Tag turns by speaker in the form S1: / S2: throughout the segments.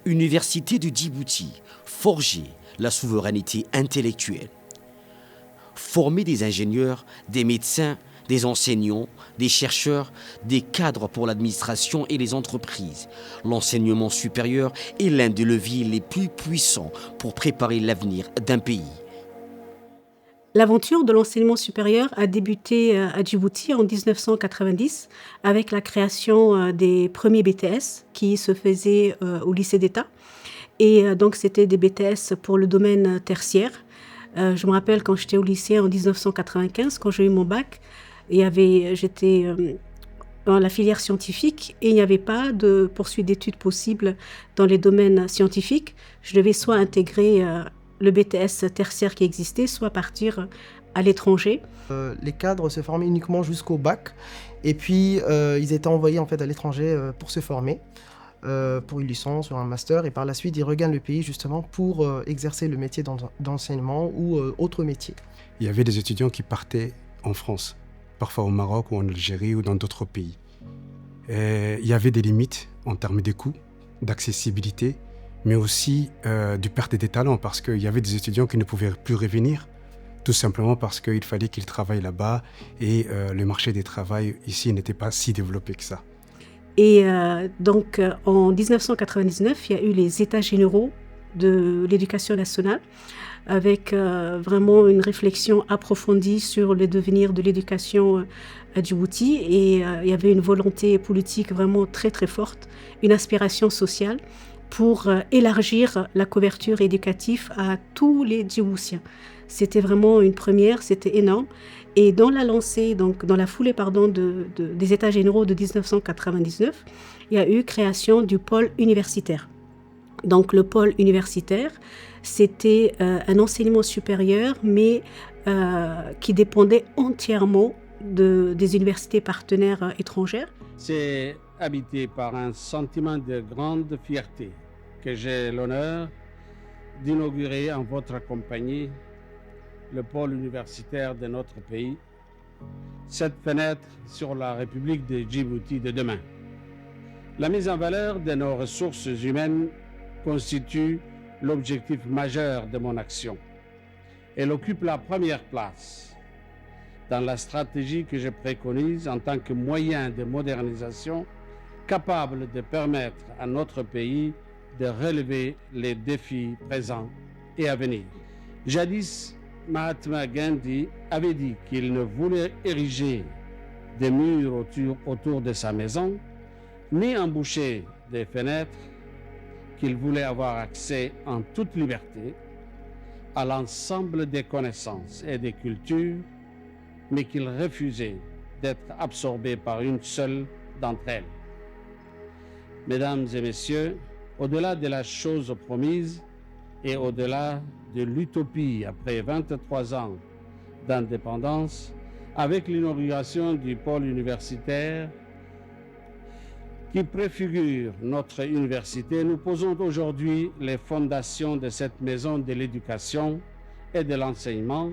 S1: Université de Djibouti, forger la souveraineté intellectuelle. Former des ingénieurs, des médecins, des enseignants, des chercheurs, des cadres pour l'administration et les entreprises. L'enseignement supérieur est l'un des leviers les plus puissants pour préparer l'avenir d'un pays.
S2: L'aventure de l'enseignement supérieur a débuté à Djibouti en 1990 avec la création des premiers BTS qui se faisaient au lycée d'État. Et donc, c'était des BTS pour le domaine tertiaire. Je me rappelle quand j'étais au lycée en 1995, quand j'ai eu mon bac, j'étais dans la filière scientifique et il n'y avait pas de poursuite d'études possible dans les domaines scientifiques. Je devais soit intégrer le BTS tertiaire qui existait, soit partir à l'étranger.
S3: Les cadres se formaient uniquement jusqu'au bac et puis ils étaient envoyés en fait à l'étranger pour se former, pour une licence ou un master, et par la suite ils regagnent le pays justement pour exercer le métier d'enseignement ou autre métier.
S4: Il y avait des étudiants qui partaient en France, parfois au Maroc ou en Algérie ou dans d'autres pays. Et il y avait des limites en termes de coûts, d'accessibilité, mais aussi du perte des talents, parce qu'il y avait des étudiants qui ne pouvaient plus revenir, tout simplement parce qu'il fallait qu'ils travaillent là-bas et le marché du travail ici n'était pas si développé que ça.
S2: Et donc en 1999, il y a eu les États généraux de l'éducation nationale, avec vraiment une réflexion approfondie sur le devenir de l'éducation à Djibouti. Et il y avait une volonté politique vraiment très très forte, une aspiration sociale pour élargir la couverture éducative à tous les Djiboutiens. C'était vraiment une première, c'était énorme. Et dans la lancée, donc dans la foulée des États généraux de 1999, il y a eu création du pôle universitaire. Donc le pôle universitaire, c'était un enseignement supérieur, mais qui dépendait entièrement des universités partenaires étrangères.
S5: C'est habité par un sentiment de grande fierté que j'ai l'honneur d'inaugurer en votre compagnie le pôle universitaire de notre pays, cette fenêtre sur la République de Djibouti de demain. La mise en valeur de nos ressources humaines constitue l'objectif majeur de mon action. Elle occupe la première place dans la stratégie que je préconise en tant que moyen de modernisation capable de permettre à notre pays de relever les défis présents et à venir. Jadis, Mahatma Gandhi avait dit qu'il ne voulait ériger des murs autour de sa maison, ni emboucher des fenêtres, qu'il voulait avoir accès en toute liberté à l'ensemble des connaissances et des cultures, mais qu'il refusait d'être absorbé par une seule d'entre elles. Mesdames et messieurs, au-delà de la chose promise et au-delà de l'utopie après 23 ans d'indépendance, avec l'inauguration du pôle universitaire qui préfigure notre université, nous posons aujourd'hui les fondations de cette maison de l'éducation et de l'enseignement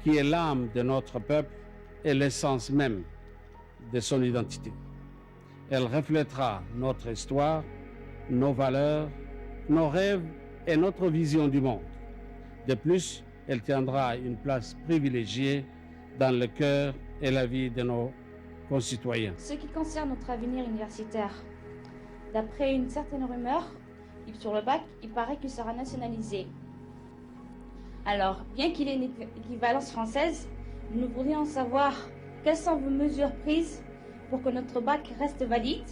S5: qui est l'âme de notre peuple et l'essence même de son identité. Elle reflètera notre histoire, nos valeurs, nos rêves et notre vision du monde. De plus, elle tiendra une place privilégiée dans le cœur et la vie de nos concitoyens.
S6: Ce qui concerne notre avenir universitaire, d'après une certaine rumeur, sur le bac, il paraît qu'il sera nationalisé. Alors, bien qu'il ait une équivalence française, nous voudrions savoir quelles sont vos mesures prises pour que notre bac reste valide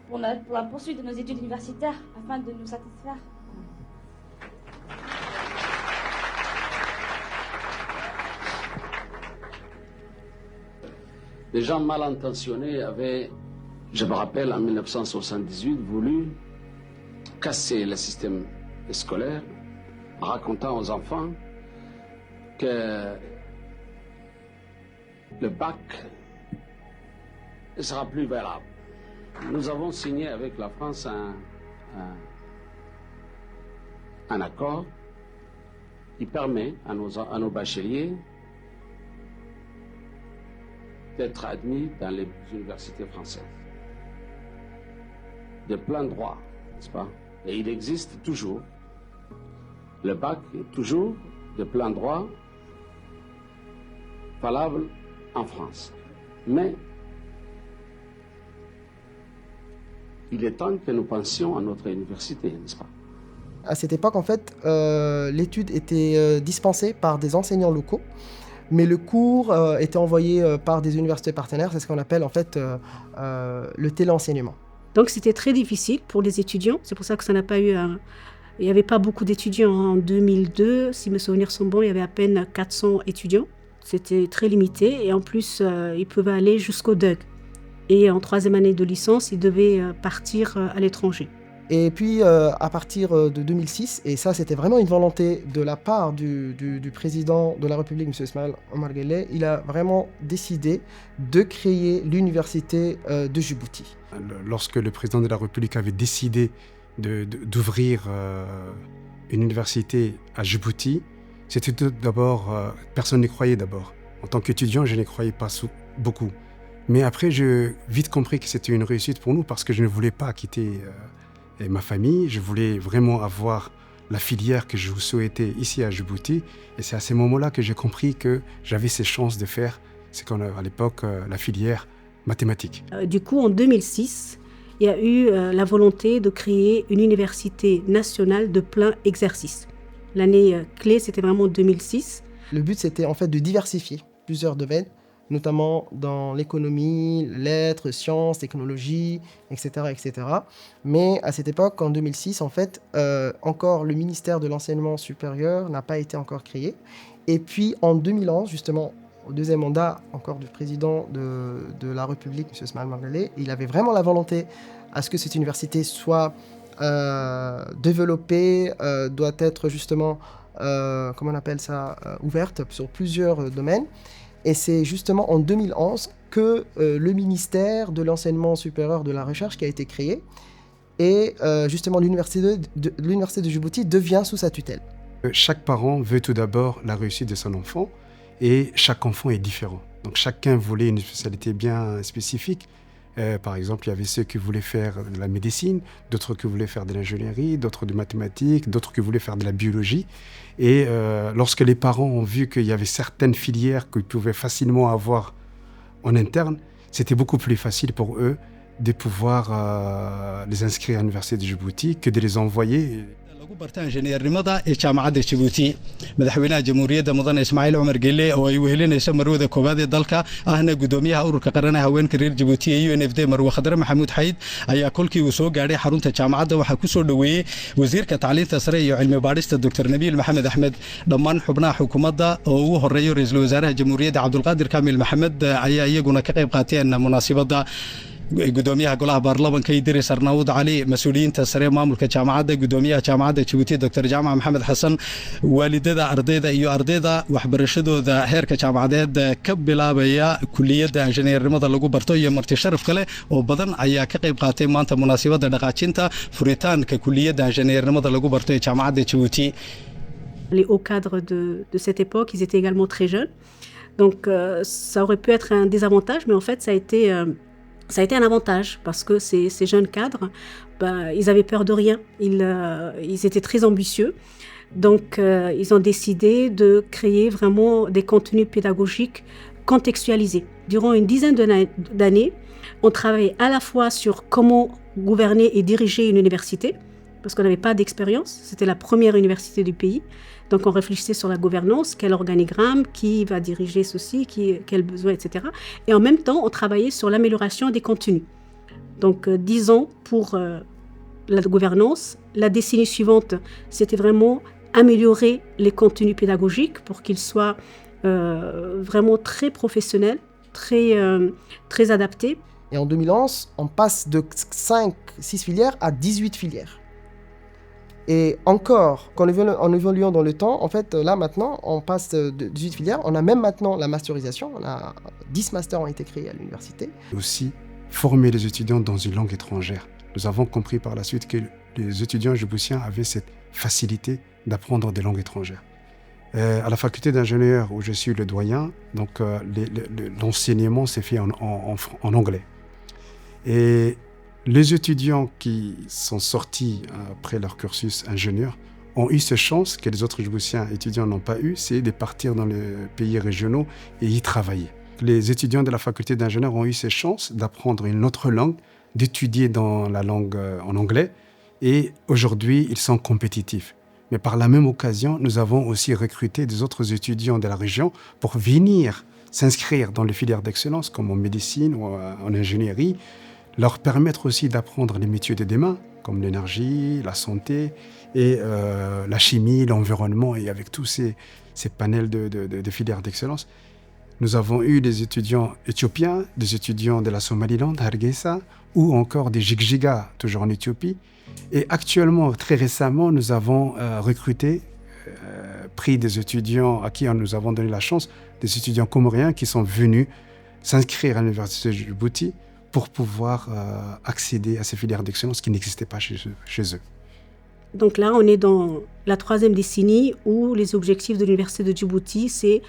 S6: pour la poursuite de nos études universitaires afin de nous satisfaire.
S5: Des gens mal intentionnés avaient je me rappelle en 1978 voulu casser le système scolaire en racontant aux enfants que le bac ne sera plus valable. Nous avons signé avec la France un accord qui permet à nos bacheliers d'être admis dans les universités françaises. De plein droit, n'est-ce pas? Et il existe toujours. Le bac est toujours de plein droit valable en France. Mais il est temps que nous pensions à notre université, n'est-ce pas?
S3: À cette époque, en fait, l'étude était dispensée par des enseignants locaux, mais le cours était envoyé par des universités partenaires. C'est ce qu'on appelle en fait le téléenseignement.
S2: Donc c'était très difficile pour les étudiants. C'est pour ça que ça n'a pas eu Il n'y avait pas beaucoup d'étudiants en 2002. Si mes souvenirs sont bons, il y avait à peine 400 étudiants. C'était très limité et en plus, ils pouvaient aller jusqu'au DUG. Et en troisième année de licence, ils devaient partir à l'étranger.
S3: Et puis, à partir de 2006, et ça, c'était vraiment une volonté de la part du président de la République, M. Ismaël Omar Guelleh, il a vraiment décidé de créer l'université de Djibouti.
S4: Lorsque le président de la République avait décidé d'ouvrir une université à Djibouti, c'était tout d'abord, personne n'y croyait d'abord. En tant qu'étudiant, je n'y croyais pas beaucoup. Mais après, j'ai vite compris que c'était une réussite pour nous parce que je ne voulais pas quitter ma famille. Je voulais vraiment avoir la filière que je souhaitais ici à Djibouti. Et c'est à ces moments-là que j'ai compris que j'avais ces chances de faire ce qu'on a à l'époque la filière mathématique.
S2: Du coup, en 2006, il y a eu la volonté de créer une université nationale de plein exercice. L'année clé, c'était vraiment 2006.
S3: Le but, c'était en fait de diversifier plusieurs domaines, notamment dans l'économie, lettres, sciences, technologies, etc., etc. Mais à cette époque, en 2006, en fait, encore le ministère de l'enseignement supérieur n'a pas été encore créé. Et puis en 2011, justement, au deuxième mandat encore du président de la République, M. Ismaël Omar Guelleh, il avait vraiment la volonté à ce que cette université soit développée, doit être justement, comment on appelle ça, ouverte sur plusieurs domaines. Et c'est justement en 2011 que le ministère de l'enseignement supérieur de la recherche qui a été créé et justement l'université de Djibouti devient sous sa tutelle.
S4: Chaque parent veut tout d'abord la réussite de son enfant et chaque enfant est différent. Donc chacun voulait une spécialité bien spécifique. Par exemple, il y avait ceux qui voulaient faire de la médecine, d'autres qui voulaient faire de l'ingénierie, d'autres de mathématiques, d'autres qui voulaient faire de la biologie. Et lorsque les parents ont vu qu'il y avait certaines filières qu'ils pouvaient facilement avoir en interne, c'était beaucoup plus facile pour eux de pouvoir les inscrire à l'université de Djibouti que de les envoyer.
S7: barta injineernimada ee jaamacadda Djibouti madaxweynaha jamhuuriyadda mudane Ismaaciil Umar Guelleh oo ay wehelinayso marwada koobaad ee dalka ahna gudoomiyaha ururka qaranka haweenka reer Djibouti ee UNFD Marwe Khadre Maxamuud Xayd ayaa kolkii uu soo gaaray xarunta jaamacadda waxa ku soo dhaweeyay wasiirka tacliinta sare iyo cilmi baarista Dr. Nabil Maxamed Axmed dhammaan xubnaha xukuumadda oo ugu horeeyo ra'iisul wasaaraha jamhuuriyadda Cabdulqaadir Kaamil Maxamed ayaa iyaguna ka qayb qaateen munaasabadda gudoomiyaha golaha baarlamaanka Idris Arnaoud Ali mas'uuliyiinta sare maamulka jaamacadda gudoomiyaha jaamacadda Djibouti Dr. Jaamac Maxamed Xasan waalidada ardayda iyo ardayda waxbarashadooda heerka jaamacadeed ka bilaabaya kulliyadda injineernimada lagu barto iyo marti sharaf kale oo badan ayaa ka qayb qaatay maanta munaasabadda dhaqaajinta furitaanka kulliyadda injineernimada lagu barto ee jaamacadda Djibouti.
S2: Les hauts cadres de cette époque, ils étaient également très jeunes. Donc ça aurait pu être un désavantage, mais en fait ça a été un avantage parce que ces jeunes cadres, ils avaient peur de rien. Ils étaient très ambitieux. Donc, ils ont décidé de créer vraiment des contenus pédagogiques contextualisés. Durant une dizaine d'années, on travaillait à la fois sur comment gouverner et diriger une université, parce qu'on n'avait pas d'expérience. C'était la première université du pays. Donc, on réfléchissait sur la gouvernance, quel organigramme, qui va diriger ceci, quel besoin, etc. Et en même temps, on travaillait sur l'amélioration des contenus. Donc, 10 ans pour la gouvernance. La décennie suivante, c'était vraiment améliorer les contenus pédagogiques pour qu'ils soient vraiment très professionnels, très adaptés.
S3: Et en 2011, on passe de 5-6 filières à 18 filières. Et encore, en évoluant dans le temps, en fait, là maintenant, on passe de 18 filières. On a même maintenant la masterisation. On a 10 masters ont été créés à l'université.
S4: Aussi, former les étudiants dans une langue étrangère. Nous avons compris par la suite que les étudiants djiboutiens avaient cette facilité d'apprendre des langues étrangères. À la faculté d'ingénieur où je suis le doyen, donc l'enseignement s'est fait en anglais. Et les étudiants qui sont sortis après leur cursus ingénieur ont eu cette chance que les autres djiboutiens étudiants n'ont pas eu, c'est de partir dans les pays régionaux et y travailler. Les étudiants de la faculté d'ingénieur ont eu cette chance d'apprendre une autre langue, d'étudier dans la langue en anglais, et aujourd'hui, ils sont compétitifs. Mais par la même occasion, nous avons aussi recruté des autres étudiants de la région pour venir s'inscrire dans les filières d'excellence, comme en médecine ou en ingénierie, leur permettre aussi d'apprendre les métiers de demain, comme l'énergie, la santé, et la chimie, l'environnement, et avec tous ces panels de filières d'excellence. Nous avons eu des étudiants éthiopiens, des étudiants de la Somaliland, Hargeisa, ou encore des Jigjiga, toujours en Éthiopie. Et actuellement, très récemment, nous avons recruté, pris des étudiants à qui nous avons donné la chance, des étudiants comoriens qui sont venus s'inscrire à l'université de Djibouti pour pouvoir accéder à ces filières d'excellence qui n'existaient pas chez eux.
S2: Donc là, on est dans la 3e décennie où les objectifs de l'université de Djibouti, c'est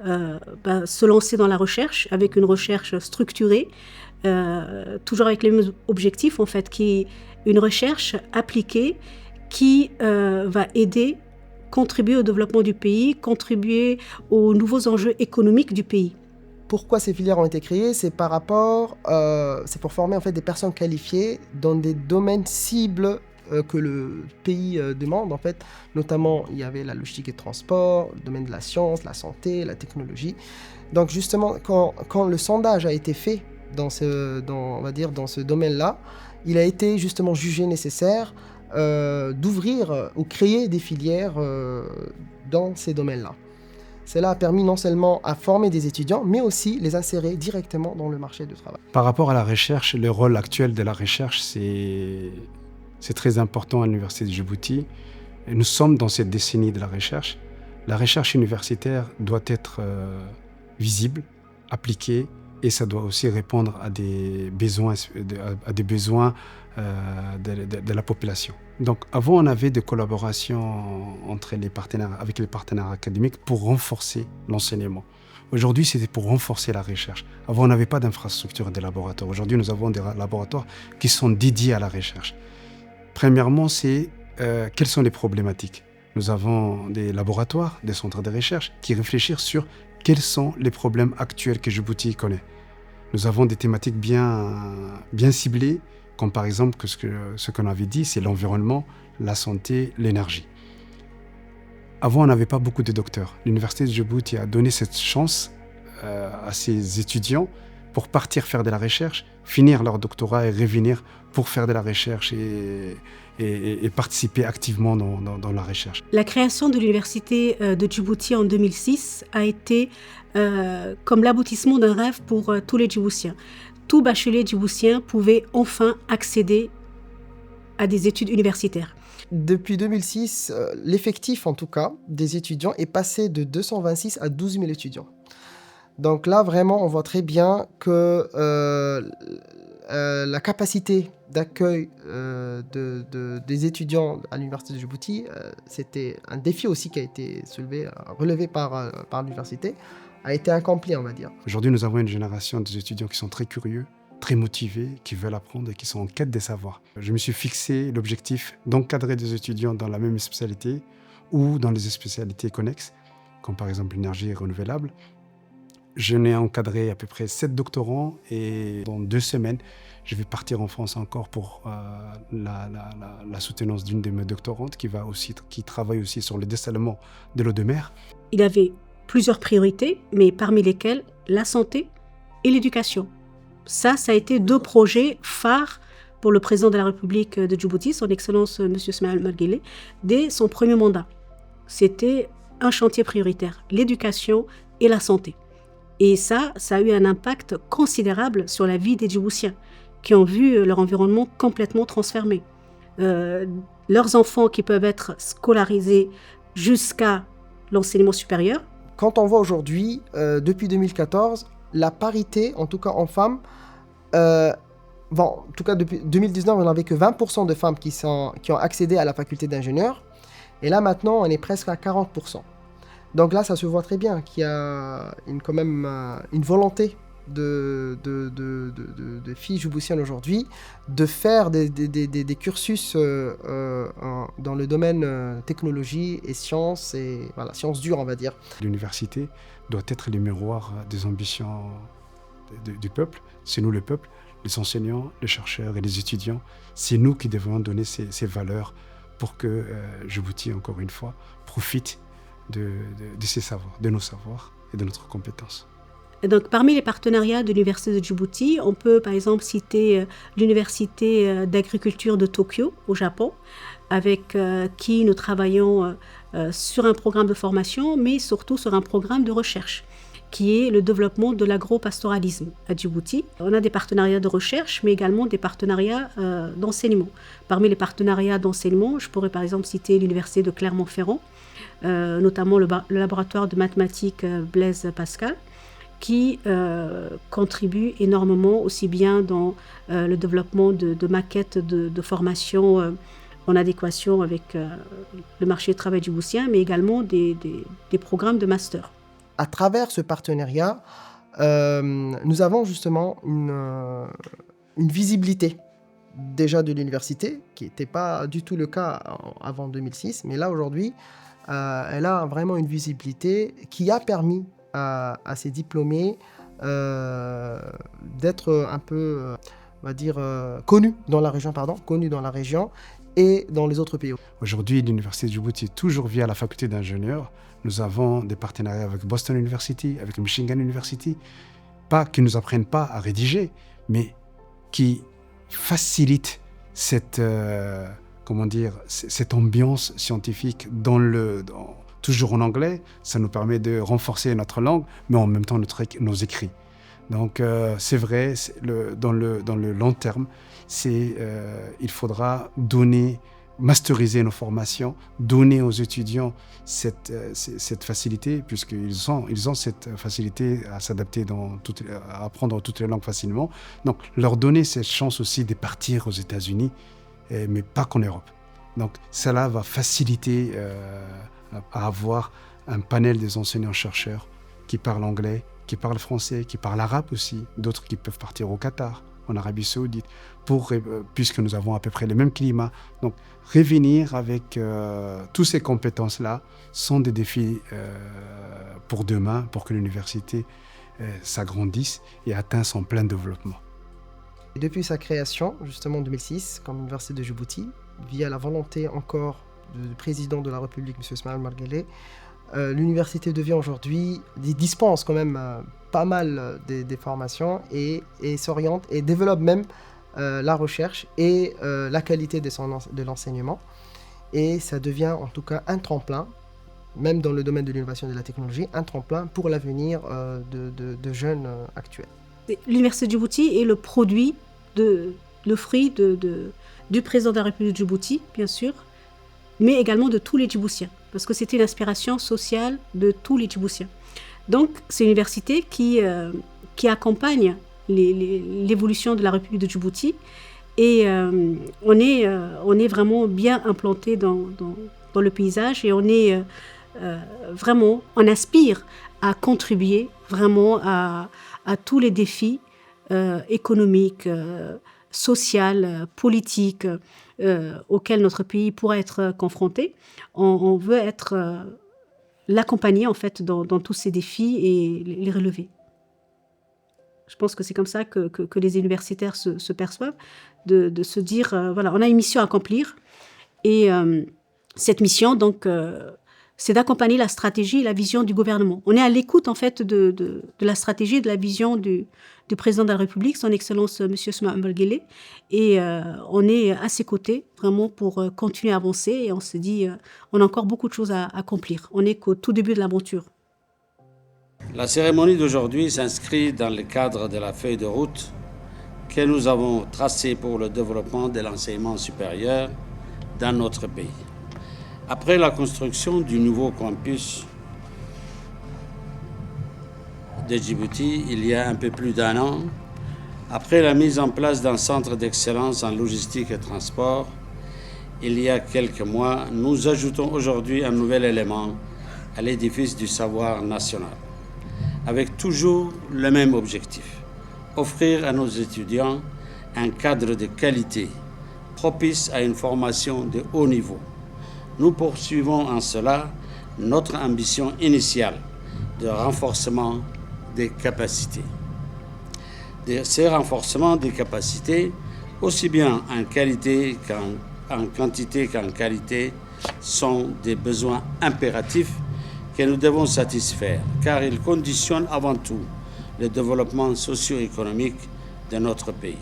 S2: se lancer dans la recherche avec une recherche structurée, toujours avec les mêmes objectifs en fait, qui est une recherche appliquée qui va aider, contribuer au développement du pays, contribuer aux nouveaux enjeux économiques du pays.
S3: Pourquoi ces filières ont été créées? C'est c'est pour former en fait des personnes qualifiées dans des domaines cibles que le pays demande en fait. Notamment, il y avait la logistique et le transport, le domaine de la science, la santé, la technologie. Donc justement, quand le sondage a été fait dans ce domaine-là, il a été justement jugé nécessaire d'ouvrir ou créer des filières dans ces domaines-là. Cela a permis non seulement à former des étudiants, mais aussi les insérer directement dans le marché du travail.
S4: Par rapport à la recherche, le rôle actuel de la recherche, c'est très important à l'Université de Djibouti. Et nous sommes dans cette décennie de la recherche. La recherche universitaire doit être visible, appliquée, et ça doit aussi répondre à des besoins, de la population. Donc avant, on avait des collaborations avec les partenaires académiques pour renforcer l'enseignement. Aujourd'hui, c'était pour renforcer la recherche. Avant, on n'avait pas d'infrastructure de laboratoires. Aujourd'hui, nous avons des laboratoires qui sont dédiés à la recherche. Premièrement, c'est quelles sont les problématiques. Nous avons des laboratoires, des centres de recherche qui réfléchissent sur quels sont les problèmes actuels que Djibouti connaît. Nous avons des thématiques bien ciblées, comme par exemple ce qu'on avait dit, c'est l'environnement, la santé, l'énergie. Avant, on n'avait pas beaucoup de docteurs. L'Université de Djibouti a donné cette chance à ses étudiants pour partir faire de la recherche, finir leur doctorat et revenir pour faire de la recherche et participer activement dans la recherche.
S2: La création de l'Université de Djibouti en 2006 a été comme l'aboutissement d'un rêve pour tous les Djiboutiens. Tout bachelier djiboutien pouvait enfin accéder à des études universitaires.
S3: Depuis 2006, l'effectif en tout cas des étudiants est passé de 226 à 12 000 étudiants. Donc là, vraiment, on voit très bien que la capacité d'accueil des étudiants à l'Université de Djibouti, c'était un défi aussi qui a été relevé par l'université, a été accompli, on va dire.
S4: Aujourd'hui, nous avons une génération d'étudiants qui sont très curieux, très motivés, qui veulent apprendre et qui sont en quête des savoirs. Je me suis fixé l'objectif d'encadrer des étudiants dans la même spécialité ou dans les spécialités connexes, comme par exemple l'énergie renouvelable. Je n'ai encadré à peu près 7 doctorants et dans 2 semaines, je vais partir en France encore pour la soutenance d'une de mes doctorantes qui travaille aussi sur le dessalement de l'eau de mer.
S2: Il avait plusieurs priorités, mais parmi lesquelles la santé et l'éducation. Ça a été 2 projets phares pour le président de la République de Djibouti, son Excellence M. Ismaël Omar Guelleh, dès son premier mandat. C'était un chantier prioritaire, l'éducation et la santé. Et ça a eu un impact considérable sur la vie des Djiboutiens, qui ont vu leur environnement complètement transformé. Leurs enfants qui peuvent être scolarisés jusqu'à l'enseignement supérieur.
S3: Quand on voit aujourd'hui, depuis 2014, la parité, en tout cas en femmes, en tout cas depuis 2019, on n'avait que 20% de femmes qui ont accédé à la faculté d'ingénieur. Et là maintenant, on est presque à 40%. Donc là, ça se voit très bien qu'il y a quand même une volonté de filles djiboutiennes aujourd'hui de faire des cursus dans le domaine technologie et sciences, et voilà, sciences dures, on va dire.
S4: L'université doit être le miroir des ambitions du peuple. C'est nous le peuple, les enseignants, les chercheurs et les étudiants. C'est nous qui devons donner ces valeurs pour que Djibouti, encore une fois, profite de ses savoirs, de nos savoirs et de notre compétence.
S2: Et donc, parmi les partenariats de l'Université de Djibouti, on peut par exemple citer l'Université d'agriculture de Tokyo, au Japon, avec qui nous travaillons sur un programme de formation, mais surtout sur un programme de recherche, qui est le développement de l'agropastoralisme à Djibouti. On a des partenariats de recherche, mais également des partenariats d'enseignement. Parmi les partenariats d'enseignement, je pourrais par exemple citer l'Université de Clermont-Ferrand, notamment le laboratoire de mathématiques Blaise Pascal, qui contribue énormément aussi bien dans le développement de maquettes de formation en adéquation avec le marché du travail djiboutien, mais également des programmes de master.
S3: À travers ce partenariat, nous avons justement une visibilité déjà de l'université, qui n'était pas du tout le cas avant 2006, mais là aujourd'hui, elle a vraiment une visibilité qui a permis à ces diplômés d'être un peu, on va dire, connus dans la région et dans les autres pays.
S4: Aujourd'hui, l'Université de Djibouti, toujours via la faculté d'ingénieurs, nous avons des partenariats avec Boston University, avec Michigan University, pas qui ne nous apprennent pas à rédiger, mais qui facilitent cette ambiance scientifique toujours en anglais. Ça nous permet de renforcer notre langue, mais en même temps nos écrits. Donc c'est vrai, dans le long terme, il faudra masteriser nos formations, donner aux étudiants cette facilité, puisqu'ils ont cette facilité à s'adapter, à apprendre toutes les langues facilement. Donc leur donner cette chance aussi de partir aux États-Unis, mais pas qu'en Europe. Donc cela va faciliter à avoir un panel des enseignants-chercheurs qui parlent anglais, qui parlent français, qui parlent arabe aussi, d'autres qui peuvent partir au Qatar, en Arabie Saoudite, puisque nous avons à peu près le même climat. Donc, revenir avec toutes ces compétences-là sont des défis pour demain, pour que l'université s'agrandisse et atteigne son plein développement.
S3: Et depuis sa création, justement en 2006, comme Université de Djibouti, via la volonté encore du président de la République, M. Ismaël Omar Guelleh, l'université devient aujourd'hui, dispense quand même pas mal des formations et s'oriente et développe même la recherche et la qualité de l'enseignement. Et ça devient en tout cas un tremplin, même dans le domaine de l'innovation et de la technologie, un tremplin pour l'avenir de jeunes actuels.
S2: L'Université de Djibouti est le fruit du président de la République de Djibouti, bien sûr, mais également de tous les Djiboutiens, parce que c'était l'inspiration sociale de tous les Djiboutiens. Donc, c'est une université qui accompagne l'évolution de la République de Djibouti, et on est vraiment bien implanté dans le paysage, et on aspire à contribuer vraiment à tous les défis économiques, sociaux, politiques auxquels notre pays pourrait être confronté. On veut être l'accompagner en fait dans tous ces défis et les relever. Je pense que c'est comme ça que les universitaires se perçoivent, de se dire voilà, on a une mission à accomplir, et cette mission donc c'est d'accompagner la stratégie et la vision du gouvernement. On est à l'écoute en fait de la stratégie et de la vision du président de la République, son Excellence M. Ismaël Omar Guelleh, et on est à ses côtés vraiment pour continuer à avancer, et on se dit on a encore beaucoup de choses à accomplir. On n'est qu'au tout début de l'aventure.
S5: La cérémonie d'aujourd'hui s'inscrit dans le cadre de la feuille de route que nous avons tracée pour le développement de l'enseignement supérieur dans notre pays. Après la construction du nouveau campus de Djibouti, il y a un peu plus d'1 an, après la mise en place d'un centre d'excellence en logistique et transport, il y a quelques mois, nous ajoutons aujourd'hui un nouvel élément à l'édifice du savoir national, avec toujours le même objectif, offrir à nos étudiants un cadre de qualité propice à une formation de haut niveau. Nous poursuivons en cela notre ambition initiale de renforcement des capacités. Ces renforcements des capacités, aussi bien en qualité qu'en quantité qu'en qualité, sont des besoins impératifs que nous devons satisfaire, car ils conditionnent avant tout le développement socio-économique de notre pays.